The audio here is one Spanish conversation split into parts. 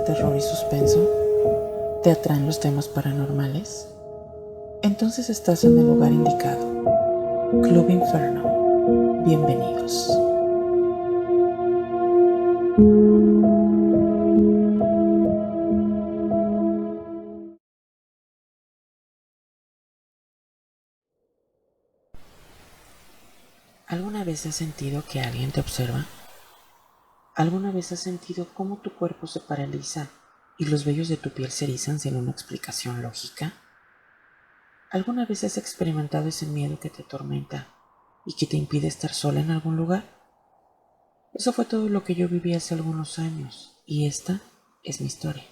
terror y suspenso? ¿Te atraen los temas paranormales? Entonces estás en el lugar indicado. Club Inferno. Bienvenidos. ¿Alguna vez has sentido que alguien te observa? ¿Alguna vez has sentido cómo tu cuerpo se paraliza y los vellos de tu piel se erizan sin una explicación lógica? ¿Alguna vez has experimentado ese miedo que te atormenta y que te impide estar sola en algún lugar? Eso fue todo lo que yo viví hace algunos años, y esta es mi historia.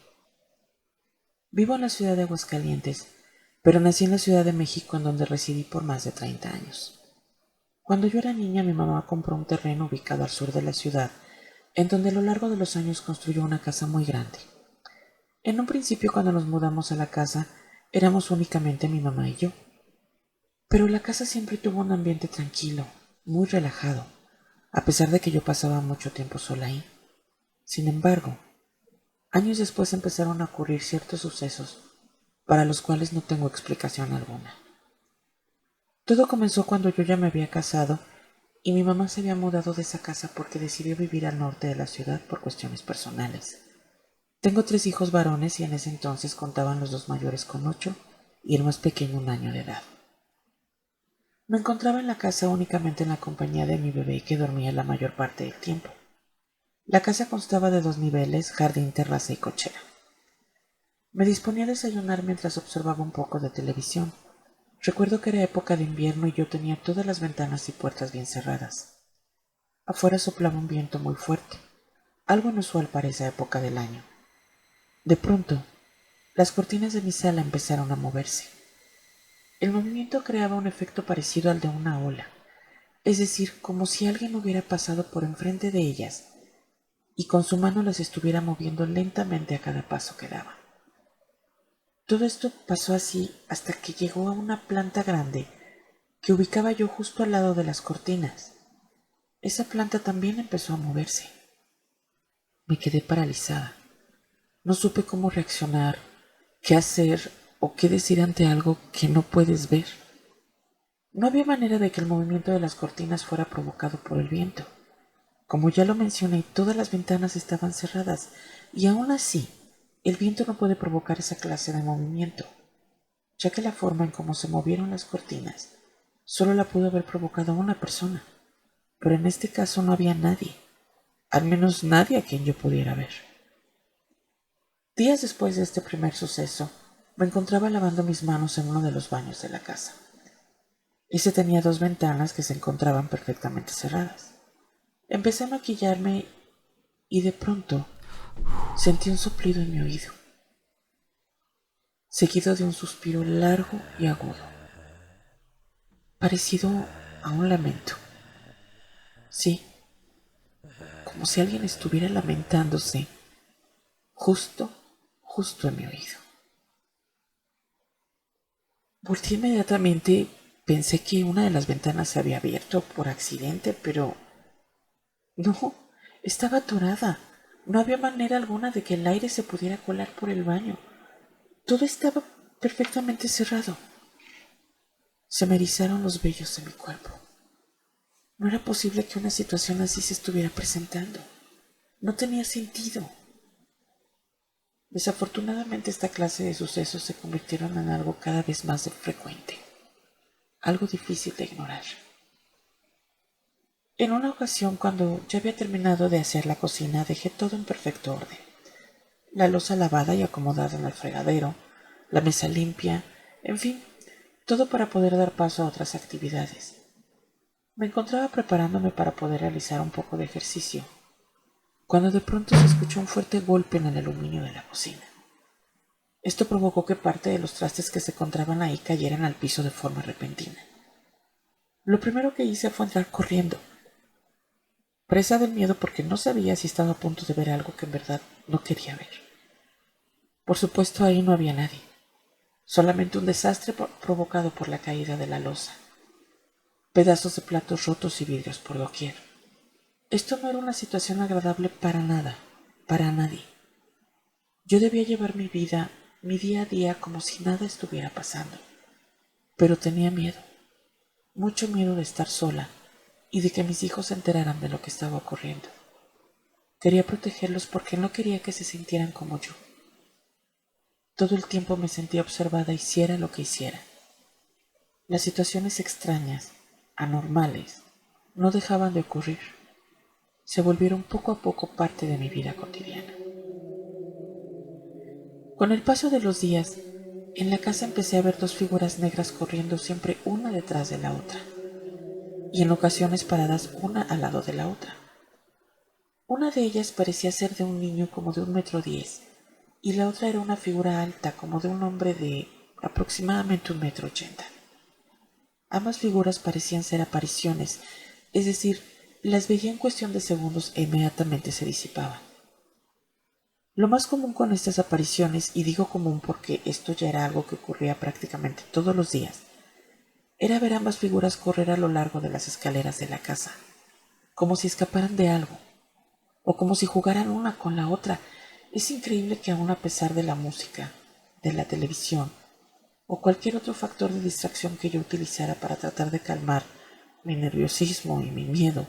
Vivo en la ciudad de Aguascalientes, pero nací en la Ciudad de México, en donde residí por más de 30 años. Cuando yo era niña, mi mamá compró un terreno ubicado al sur de la ciudad, en donde a lo largo de los años construyó una casa muy grande. En un principio, cuando nos mudamos a la casa, éramos únicamente mi mamá y yo. Pero la casa siempre tuvo un ambiente tranquilo, muy relajado, a pesar de que yo pasaba mucho tiempo sola ahí. Sin embargo, años después empezaron a ocurrir ciertos sucesos para los cuales no tengo explicación alguna. Todo comenzó cuando yo ya me había casado y mi mamá se había mudado de esa casa porque decidió vivir al norte de la ciudad por cuestiones personales. Tengo 3 hijos varones y en ese entonces contaban los 2 mayores con 8 y el más pequeño 1 año de edad. Me encontraba en la casa únicamente en la compañía de mi bebé, que dormía la mayor parte del tiempo. La casa constaba de 2 niveles, jardín, terraza y cochera. Me disponía a desayunar mientras observaba un poco de televisión. Recuerdo que era época de invierno y yo tenía todas las ventanas y puertas bien cerradas. Afuera soplaba un viento muy fuerte, algo inusual para esa época del año. De pronto, las cortinas de mi sala empezaron a moverse. El movimiento creaba un efecto parecido al de una ola, es decir, como si alguien hubiera pasado por enfrente de ellas y con su mano las estuviera moviendo lentamente a cada paso que daba. Todo esto pasó así hasta que llegó a una planta grande que ubicaba yo justo al lado de las cortinas. Esa planta también empezó a moverse. Me quedé paralizada. No supe cómo reaccionar, qué hacer o qué decir ante algo que no puedes ver. No había manera de que el movimiento de las cortinas fuera provocado por el viento. Como ya lo mencioné, todas las ventanas estaban cerradas y aún así, el viento no puede provocar esa clase de movimiento, ya que la forma en cómo se movieron las cortinas solo la pudo haber provocado una persona, pero en este caso no había nadie, al menos nadie a quien yo pudiera ver. Días después de este primer suceso, me encontraba lavando mis manos en uno de los baños de la casa. Ese tenía 2 ventanas que se encontraban perfectamente cerradas. Empecé a maquillarme y de pronto sentí un soplido en mi oído, seguido de un suspiro largo y agudo, parecido a un lamento. Sí, como si alguien estuviera lamentándose justo, justo en mi oído. Volté inmediatamente, pensé que una de las ventanas se había abierto por accidente, pero no, estaba atorada. No había manera alguna de que el aire se pudiera colar por el baño. Todo estaba perfectamente cerrado. Se me erizaron los vellos de mi cuerpo. No era posible que una situación así se estuviera presentando. No tenía sentido. Desafortunadamente, esta clase de sucesos se convirtieron en algo cada vez más frecuente, algo difícil de ignorar. En una ocasión, cuando ya había terminado de hacer la cocina, dejé todo en perfecto orden. La loza lavada y acomodada en el fregadero, la mesa limpia, en fin, todo para poder dar paso a otras actividades. Me encontraba preparándome para poder realizar un poco de ejercicio, cuando de pronto se escuchó un fuerte golpe en el aluminio de la cocina. Esto provocó que parte de los trastes que se encontraban ahí cayeran al piso de forma repentina. Lo primero que hice fue entrar corriendo, presa del miedo porque no sabía si estaba a punto de ver algo que en verdad no quería ver. Por supuesto, ahí no había nadie, solamente un desastre provocado por la caída de la loza, pedazos de platos rotos y vidrios por doquier. Esto no era una situación agradable para nada, para nadie. Yo debía llevar mi vida, mi día a día, como si nada estuviera pasando, pero tenía miedo, mucho miedo de estar sola y de que mis hijos se enteraran de lo que estaba ocurriendo. Quería protegerlos porque no quería que se sintieran como yo. Todo el tiempo me sentía observada hiciera lo que hiciera. Las situaciones extrañas, anormales, no dejaban de ocurrir. Se volvieron poco a poco parte de mi vida cotidiana. Con el paso de los días, en la casa empecé a ver dos figuras negras corriendo siempre una detrás de la otra, y en ocasiones paradas una al lado de la otra. Una de ellas parecía ser de un niño como de 1,10 m, y la otra era una figura alta como de un hombre de aproximadamente 1,80 m. Ambas figuras parecían ser apariciones, es decir, las veía en cuestión de segundos e inmediatamente se disipaban. Lo más común con estas apariciones, y digo común porque esto ya era algo que ocurría prácticamente todos los días, era ver ambas figuras correr a lo largo de las escaleras de la casa, como si escaparan de algo, o como si jugaran una con la otra. Es increíble que aún a pesar de la música, de la televisión, o cualquier otro factor de distracción que yo utilizara para tratar de calmar mi nerviosismo y mi miedo,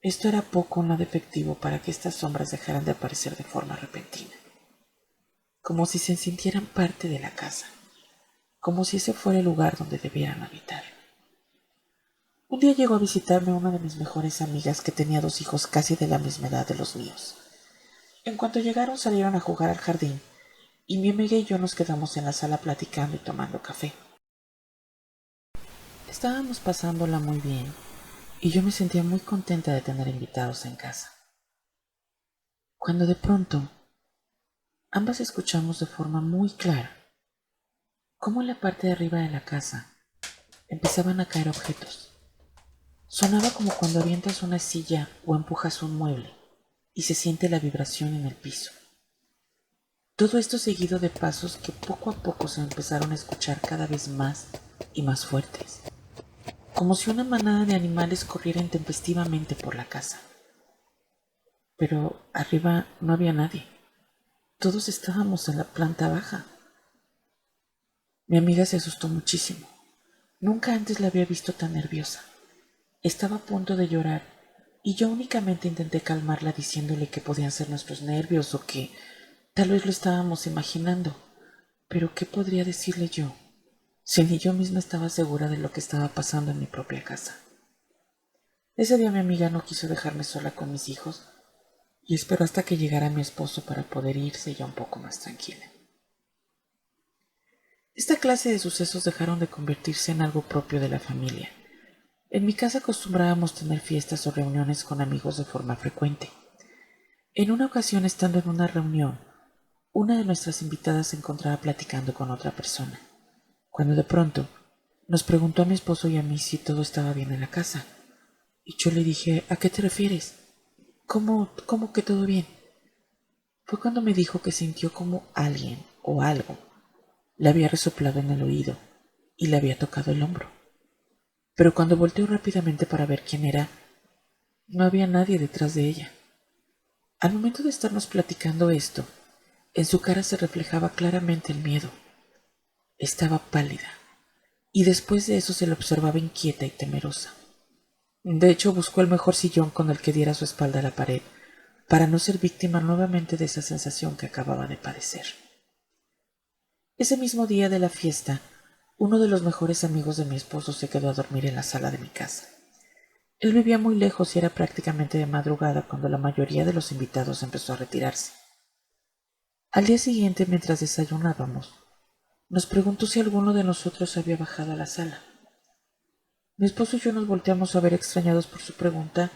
esto era poco o nada efectivo para que estas sombras dejaran de aparecer de forma repentina, como si se sintieran parte de la casa, como si ese fuera el lugar donde debieran habitar. Un día llegó a visitarme una de mis mejores amigas que tenía 2 hijos casi de la misma edad de los míos. En cuanto llegaron salieron a jugar al jardín y mi amiga y yo nos quedamos en la sala platicando y tomando café. Estábamos pasándola muy bien y yo me sentía muy contenta de tener invitados en casa. Cuando de pronto ambas escuchamos de forma muy clara cómo en la parte de arriba de la casa empezaban a caer objetos. Sonaba como cuando avientas una silla o empujas un mueble y se siente la vibración en el piso. Todo esto seguido de pasos que poco a poco se empezaron a escuchar cada vez más y más fuertes, como si una manada de animales corriera intempestivamente por la casa. Pero arriba no había nadie. Todos estábamos en la planta baja. Mi amiga se asustó muchísimo. Nunca antes la había visto tan nerviosa. Estaba a punto de llorar y yo únicamente intenté calmarla diciéndole que podían ser nuestros nervios o que tal vez lo estábamos imaginando. Pero ¿qué podría decirle yo si ni yo misma estaba segura de lo que estaba pasando en mi propia casa? Ese día mi amiga no quiso dejarme sola con mis hijos y esperó hasta que llegara mi esposo para poder irse ya un poco más tranquila. Esta clase de sucesos dejaron de convertirse en algo propio de la familia. En mi casa acostumbrábamos tener fiestas o reuniones con amigos de forma frecuente. En una ocasión, estando en una reunión, una de nuestras invitadas se encontraba platicando con otra persona, cuando de pronto nos preguntó a mi esposo y a mí si todo estaba bien en la casa. Y yo le dije, ¿a qué te refieres? ¿Cómo que todo bien? Fue cuando me dijo que sintió como alguien o algo le había resoplado en el oído y le había tocado el hombro. Pero cuando volteó rápidamente para ver quién era, no había nadie detrás de ella. Al momento de estarnos platicando esto, en su cara se reflejaba claramente el miedo. Estaba pálida, y después de eso se la observaba inquieta y temerosa. De hecho, buscó el mejor sillón con el que diera su espalda a la pared, para no ser víctima nuevamente de esa sensación que acababa de padecer. Ese mismo día de la fiesta, uno de los mejores amigos de mi esposo se quedó a dormir en la sala de mi casa. Él vivía muy lejos y era prácticamente de madrugada cuando la mayoría de los invitados empezó a retirarse. Al día siguiente, mientras desayunábamos, nos preguntó si alguno de nosotros había bajado a la sala. Mi esposo y yo nos volteamos a ver extrañados por su pregunta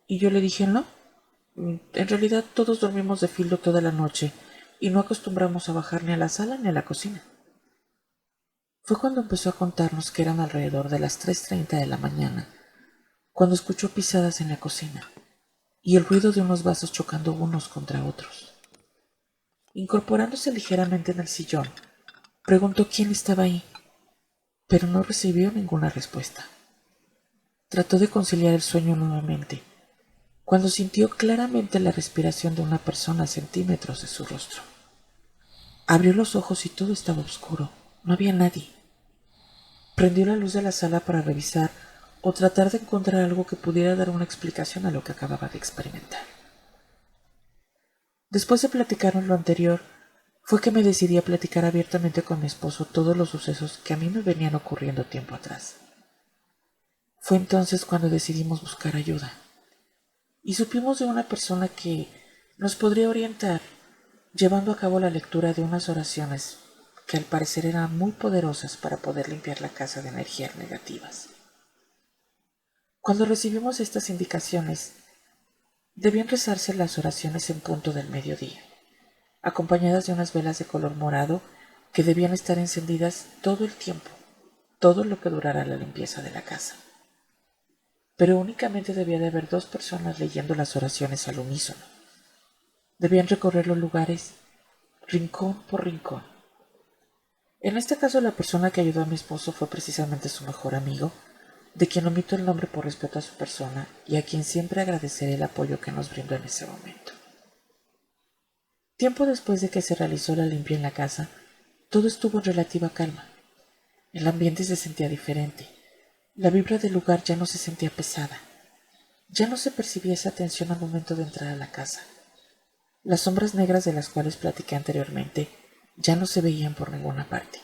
y yo le dije no. En realidad todos dormimos de filo toda la noche y no acostumbramos a bajar ni a la sala ni a la cocina. Fue cuando empezó a contarnos que eran alrededor de las 3:30 de la mañana, cuando escuchó pisadas en la cocina y el ruido de unos vasos chocando unos contra otros. Incorporándose ligeramente en el sillón, preguntó quién estaba ahí, pero no recibió ninguna respuesta. Trató de conciliar el sueño nuevamente, cuando sintió claramente la respiración de una persona a centímetros de su rostro. Abrió los ojos y todo estaba oscuro. No había nadie. Prendió la luz de la sala para revisar o tratar de encontrar algo que pudiera dar una explicación a lo que acababa de experimentar. Después de platicarnos lo anterior, fue que me decidí a platicar abiertamente con mi esposo todos los sucesos que a mí me venían ocurriendo tiempo atrás. Fue entonces cuando decidimos buscar ayuda y supimos de una persona que nos podría orientar llevando a cabo la lectura de unas oraciones que al parecer eran muy poderosas para poder limpiar la casa de energías negativas. Cuando recibimos estas indicaciones, debían rezarse las oraciones en punto del mediodía, acompañadas de unas velas de color morado que debían estar encendidas todo el tiempo, todo lo que durara la limpieza de la casa. Pero únicamente debía de haber 2 personas leyendo las oraciones al unísono. Debían recorrer los lugares rincón por rincón. En este caso, la persona que ayudó a mi esposo fue precisamente su mejor amigo, de quien omito el nombre por respeto a su persona y a quien siempre agradeceré el apoyo que nos brindó en ese momento. Tiempo después de que se realizó la limpia en la casa, todo estuvo en relativa calma. El ambiente se sentía diferente. La vibra del lugar ya no se sentía pesada. Ya no se percibía esa tensión al momento de entrar a la casa. Las sombras negras de las cuales platiqué anteriormente ya no se veían por ninguna parte.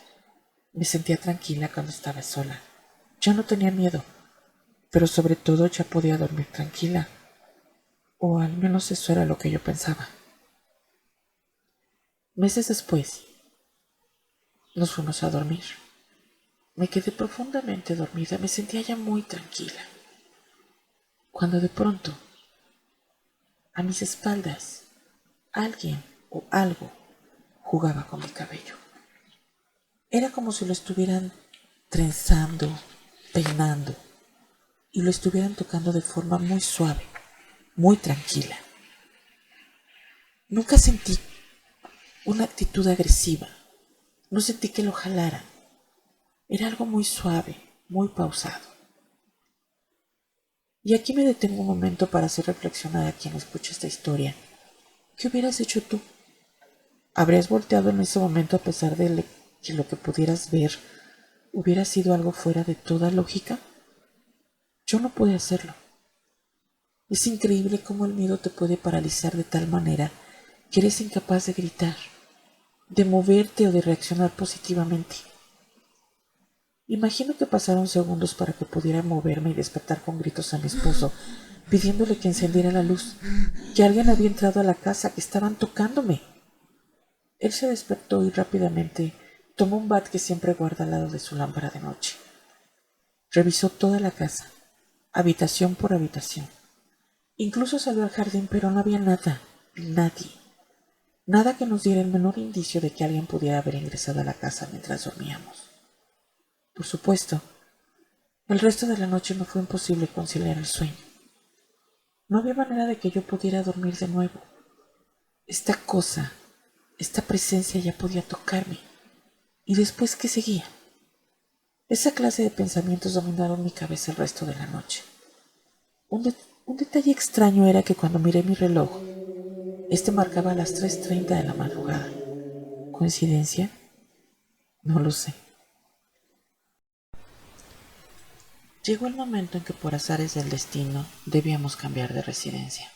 Me sentía tranquila cuando estaba sola. Ya no tenía miedo, pero sobre todo ya podía dormir tranquila. O al menos eso era lo que yo pensaba. Meses después, nos fuimos a dormir. Me quedé profundamente dormida, me sentía ya muy tranquila. Cuando de pronto, a mis espaldas, alguien o algo jugaba con mi cabello. Era como si lo estuvieran trenzando, peinando, y lo estuvieran tocando de forma muy suave, muy tranquila. Nunca sentí una actitud agresiva, no sentí que lo jalaran. Era algo muy suave, muy pausado. Y aquí me detengo un momento para hacer reflexionar a quien escucha esta historia. ¿Qué hubieras hecho tú? ¿Habrías volteado en ese momento a pesar de que lo que pudieras ver hubiera sido algo fuera de toda lógica? Yo no pude hacerlo. Es increíble cómo el miedo te puede paralizar de tal manera que eres incapaz de gritar, de moverte o de reaccionar positivamente. Imagino que pasaron segundos para que pudiera moverme y despertar con gritos a mi esposo, pidiéndole que encendiera la luz, que alguien había entrado a la casa, que estaban tocándome. Él se despertó y rápidamente tomó un bat que siempre guarda al lado de su lámpara de noche. Revisó toda la casa, habitación por habitación. Incluso salió al jardín, pero no había nada, nadie. Nada que nos diera el menor indicio de que alguien pudiera haber ingresado a la casa mientras dormíamos. Por supuesto, el resto de la noche me fue imposible conciliar el sueño. No había manera de que yo pudiera dormir de nuevo. Esta cosa, esta presencia ya podía tocarme. ¿Y después qué seguía? Esa clase de pensamientos dominaron mi cabeza el resto de la noche. Un detalle extraño era que cuando miré mi reloj, este marcaba las 3:30 de la madrugada. ¿Coincidencia? No lo sé. Llegó el momento en que por azares del destino debíamos cambiar de residencia.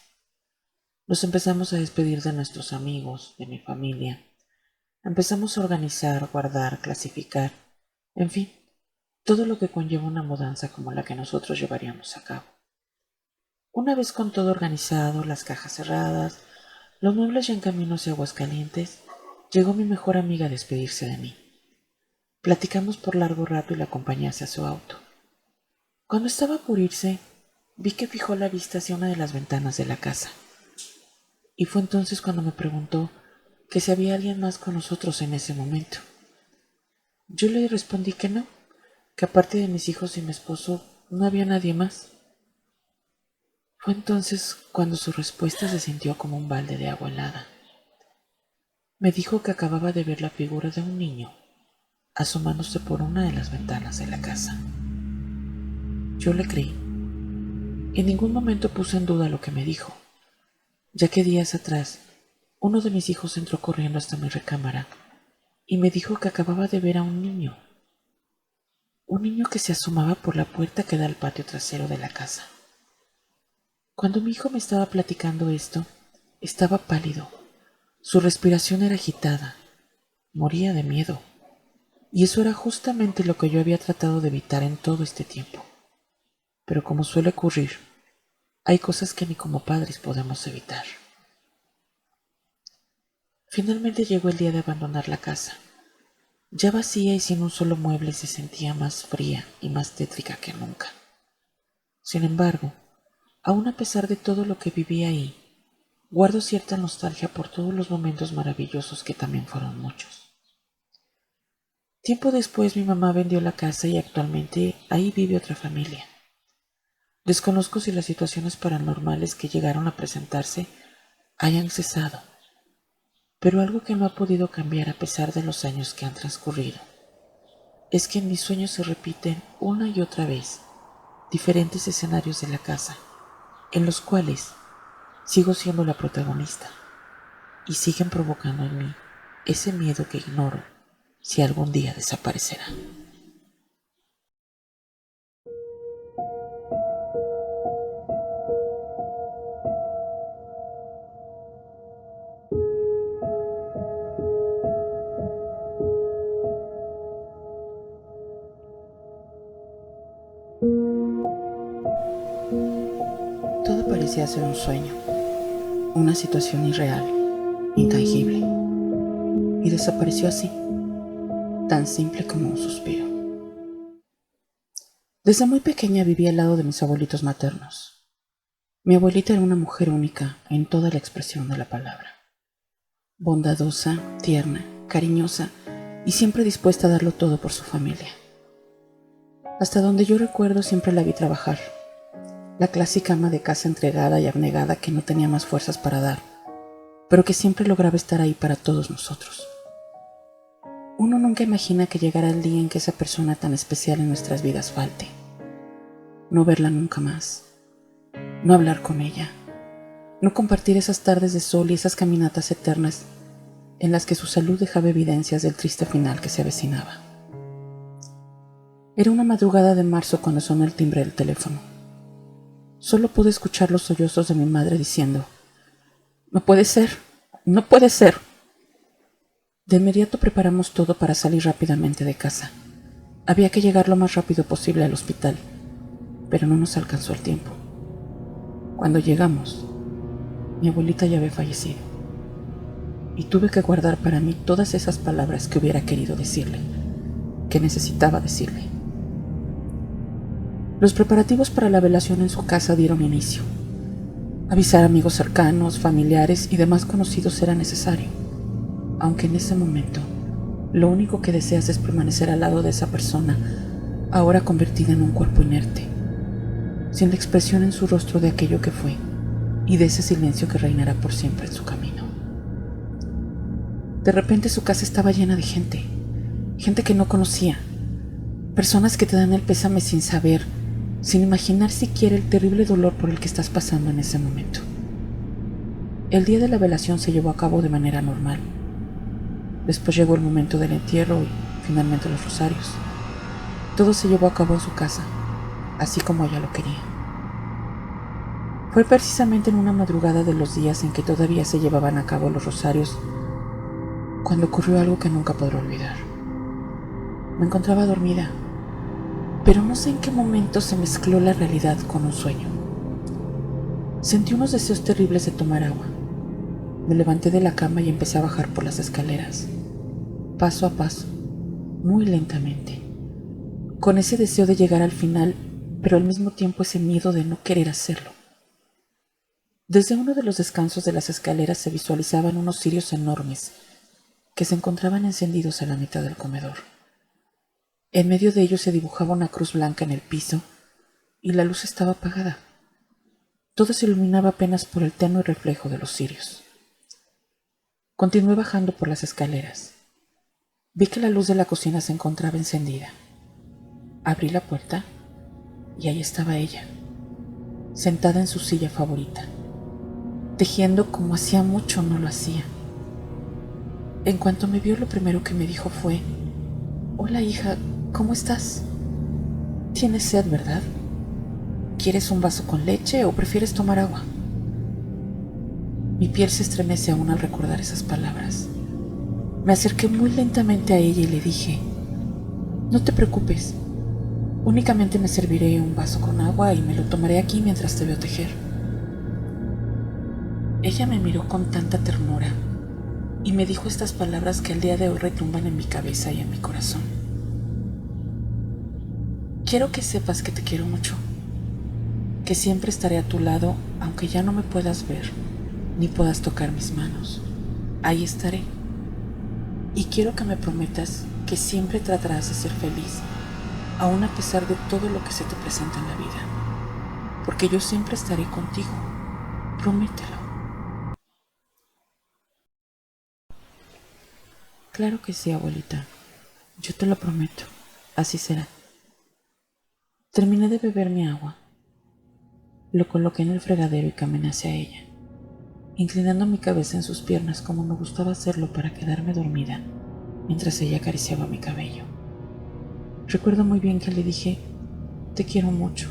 Nos empezamos a despedir de nuestros amigos, de mi familia. Empezamos a organizar, guardar, clasificar, en fin, todo lo que conlleva una mudanza como la que nosotros llevaríamos a cabo. Una vez con todo organizado, las cajas cerradas, los muebles ya en camino hacia Aguascalientes, llegó mi mejor amiga a despedirse de mí. Platicamos por largo rato y la acompañé hacia su auto. Cuando estaba por irse, vi que fijó la vista hacia una de las ventanas de la casa. Y fue entonces cuando me preguntó que si había alguien más con nosotros en ese momento. Yo le respondí que no, que aparte de mis hijos y mi esposo no había nadie más. Fue entonces cuando su respuesta se sintió como un balde de agua helada. Me dijo que acababa de ver la figura de un niño asomándose por una de las ventanas de la casa. Yo le creí. En ningún momento puse en duda lo que me dijo, ya que días atrás uno de mis hijos entró corriendo hasta mi recámara y me dijo que acababa de ver a un niño que se asomaba por la puerta que da al patio trasero de la casa. Cuando mi hijo me estaba platicando esto, estaba pálido, su respiración era agitada, moría de miedo, y eso era justamente lo que yo había tratado de evitar en todo este tiempo. Pero como suele ocurrir, hay cosas que ni como padres podemos evitar. Finalmente llegó el día de abandonar la casa. Ya vacía y sin un solo mueble, se sentía más fría y más tétrica que nunca. Sin embargo, aun a pesar de todo lo que viví ahí, guardo cierta nostalgia por todos los momentos maravillosos que también fueron muchos. Tiempo después mi mamá vendió la casa y actualmente ahí vive otra familia. Desconozco si las situaciones paranormales que llegaron a presentarse hayan cesado, pero algo que no ha podido cambiar a pesar de los años que han transcurrido es que en mis sueños se repiten una y otra vez diferentes escenarios de la casa, en los cuales sigo siendo la protagonista y siguen provocando en mí ese miedo que ignoro si algún día desaparecerá. Todo parecía ser un sueño, una situación irreal, intangible, y desapareció así, tan simple como un suspiro. Desde muy pequeña viví al lado de mis abuelitos maternos. Mi abuelita era una mujer única en toda la expresión de la palabra. Bondadosa, tierna, cariñosa y siempre dispuesta a darlo todo por su familia. Hasta donde yo recuerdo siempre la vi trabajar, la clásica ama de casa entregada y abnegada que no tenía más fuerzas para dar, pero que siempre lograba estar ahí para todos nosotros. Uno nunca imagina que llegará el día en que esa persona tan especial en nuestras vidas falte. No verla nunca más, no hablar con ella, no compartir esas tardes de sol y esas caminatas eternas en las que su salud dejaba evidencias del triste final que se avecinaba. Era una madrugada de marzo cuando sonó el timbre del teléfono. Solo pude escuchar los sollozos de mi madre diciendo: «No puede ser, no puede ser». De inmediato preparamos todo para salir rápidamente de casa. Había que llegar lo más rápido posible al hospital, pero no nos alcanzó el tiempo. Cuando llegamos, mi abuelita ya había fallecido, y tuve que guardar para mí todas esas palabras que hubiera querido decirle, que necesitaba decirle. Los preparativos para la velación en su casa dieron inicio. Avisar a amigos cercanos, familiares y demás conocidos era necesario, aunque en ese momento lo único que deseas es permanecer al lado de esa persona, ahora convertida en un cuerpo inerte, sin la expresión en su rostro de aquello que fue y de ese silencio que reinará por siempre en su camino. De repente su casa estaba llena de gente que no conocía, personas que te dan el pésame sin saber, sin imaginar siquiera el terrible dolor por el que estás pasando en ese momento. El día de la velación se llevó a cabo de manera normal. Después llegó el momento del entierro y finalmente los rosarios. Todo se llevó a cabo en su casa, así como ella lo quería. Fue precisamente en una madrugada de los días en que todavía se llevaban a cabo los rosarios cuando ocurrió algo que nunca podré olvidar. Me encontraba dormida, pero no sé en qué momento se mezcló la realidad con un sueño. Sentí unos deseos terribles de tomar agua. Me levanté de la cama y empecé a bajar por las escaleras, paso a paso, muy lentamente, con ese deseo de llegar al final, pero al mismo tiempo ese miedo de no querer hacerlo. Desde uno de los descansos de las escaleras se visualizaban unos cirios enormes que se encontraban encendidos a la mitad del comedor. En medio de ellos se dibujaba una cruz blanca en el piso y la luz estaba apagada. Todo se iluminaba apenas por el tenue reflejo de los cirios. Continué bajando por las escaleras. Vi que la luz de la cocina se encontraba encendida. Abrí la puerta y ahí estaba ella, sentada en su silla favorita, tejiendo como hacía mucho no lo hacía. En cuanto me vio, lo primero que me dijo fue: «Hola, hija, ¿cómo estás? Tienes sed, ¿verdad? ¿Quieres un vaso con leche o prefieres tomar agua?» Mi piel se estremece aún al recordar esas palabras. Me acerqué muy lentamente a ella y le dije: «No te preocupes, únicamente me serviré un vaso con agua y me lo tomaré aquí mientras te veo tejer». Ella me miró con tanta ternura y me dijo estas palabras que al día de hoy retumban en mi cabeza y en mi corazón. «Quiero que sepas que te quiero mucho, que siempre estaré a tu lado aunque ya no me puedas ver ni puedas tocar mis manos. Ahí estaré. Y quiero que me prometas que siempre tratarás de ser feliz, aun a pesar de todo lo que se te presenta en la vida, porque yo siempre estaré contigo. Promételo». «Claro que sí, abuelita. Yo te lo prometo. Así será». Terminé de beber mi agua. Lo coloqué en el fregadero y caminé hacia ella, inclinando mi cabeza en sus piernas como me gustaba hacerlo para quedarme dormida mientras ella acariciaba mi cabello. Recuerdo muy bien que le dije: «Te quiero mucho.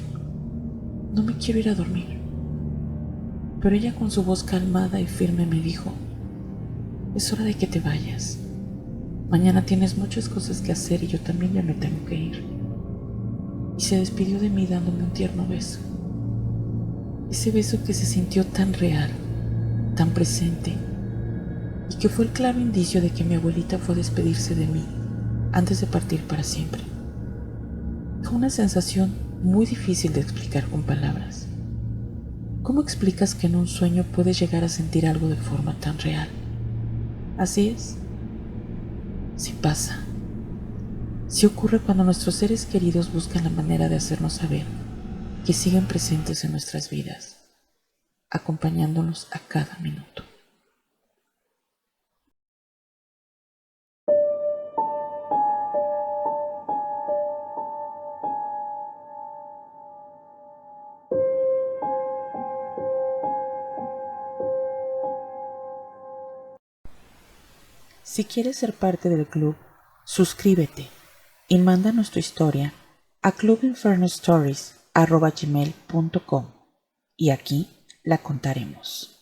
No me quiero ir a dormir». Pero ella, con su voz calmada y firme, me dijo: «Es hora de que te vayas. Mañana tienes muchas cosas que hacer y yo también ya me tengo que ir». Y se despidió de mí dándome un tierno beso. Ese beso que se sintió tan real, tan presente, y que fue el claro indicio de que mi abuelita fue a despedirse de mí antes de partir para siempre. Fue una sensación muy difícil de explicar con palabras. ¿Cómo explicas que en un sueño puedes llegar a sentir algo de forma tan real? Así es. Sí pasa. Sí ocurre cuando nuestros seres queridos buscan la manera de hacernos saber que siguen presentes en nuestras vidas, acompañándonos a cada minuto. Si quieres ser parte del club, suscríbete y manda nuestra historia a clubinfernostories@gmail.com y aquí la contaremos.